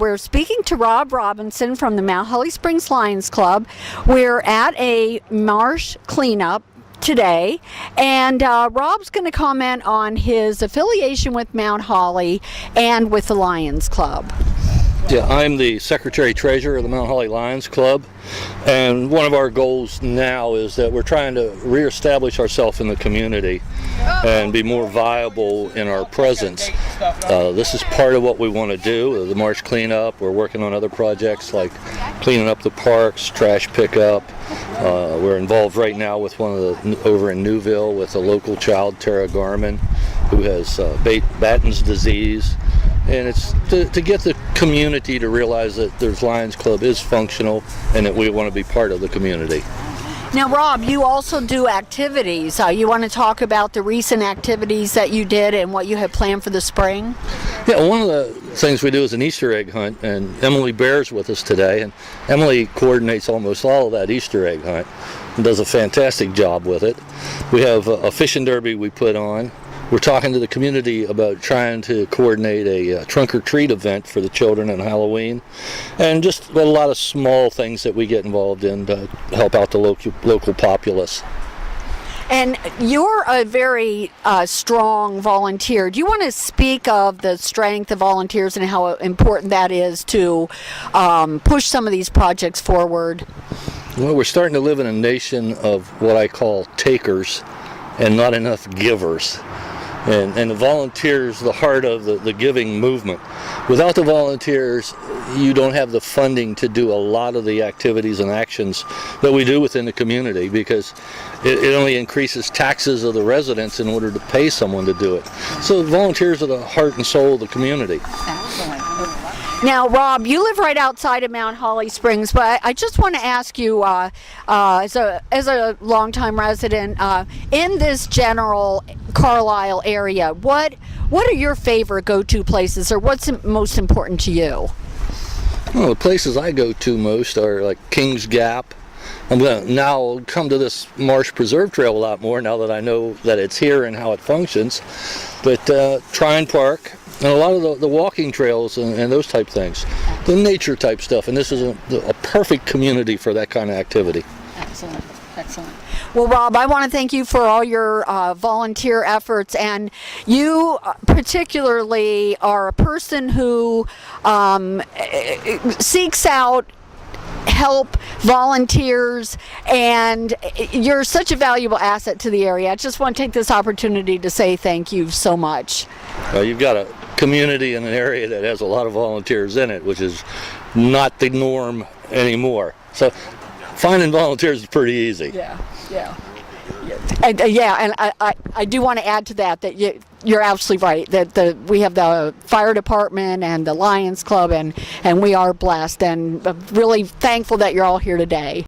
We're speaking to Rob Robinson from the Mount Holly Springs Lions Club. We're at a marsh cleanup today, and Rob's going to comment on his affiliation with Mount Holly and with the Lions Club. Yeah, I'm the Secretary-Treasurer of the Mount Holly Lions Club, and one of our goals now is that we're trying to reestablish ourselves in the community and be more viable in our presence. This is part of what we want to do, the marsh cleanup. We're working on other projects like cleaning up the parks, trash pickup. We're involved right now with one of the, over in Newville, with a local child, Tara Garman, who has Batten's disease. And it's to get the community to realize that there's Lions Club is functional and that we want to be part of the community. Now, Rob, you also do activities. You want to talk about the recent activities that you did and what you have planned for the spring? Yeah, one of the things we do is an Easter egg hunt, and Emily Bear's with us today, and Emily coordinates almost all of that Easter egg hunt and does a fantastic job with it. We have a fishing derby we put on. We're talking to the community about trying to coordinate a trunk or treat event for the children on Halloween, and just a lot of small things that we get involved in to help out the local populace. And you're a very strong volunteer. Do you want to speak of the strength of volunteers and how important that is to push some of these projects forward? Well, we're starting to live in a nation of what I call takers and not enough givers. And the volunteers, the heart of the giving movement. Without the volunteers, you don't have the funding to do a lot of the activities and actions that we do within the community, because it only increases taxes of the residents in order to pay someone to do it. So volunteers are the heart and soul of the community. Now, Rob, you live right outside of Mount Holly Springs, but I just want to ask you, as a longtime resident, in this general Carlisle area, what are your favorite go-to places, or what's most important to you? Well, the places I go to most are like Kings Gap. I'm going to now come to this Marsh Preserve Trail a lot more now that I know that it's here and how it functions. But Trine Park, and a lot of the walking trails and those type things, the nature type stuff, and this is a perfect community for that kind of activity. Excellent, excellent. Well, Rob, I want to thank you for all your volunteer efforts, and you particularly are a person who seeks out help, volunteers, and you're such a valuable asset to the area. I just want to take this opportunity to say thank you so much. You've got a community in an area that has a lot of volunteers in it, which is not the norm anymore. So finding volunteers is pretty easy. Yeah. And I do want to add to that you're absolutely right, that we have the fire department and the Lions Club, and we are blessed, and really thankful that you're all here today.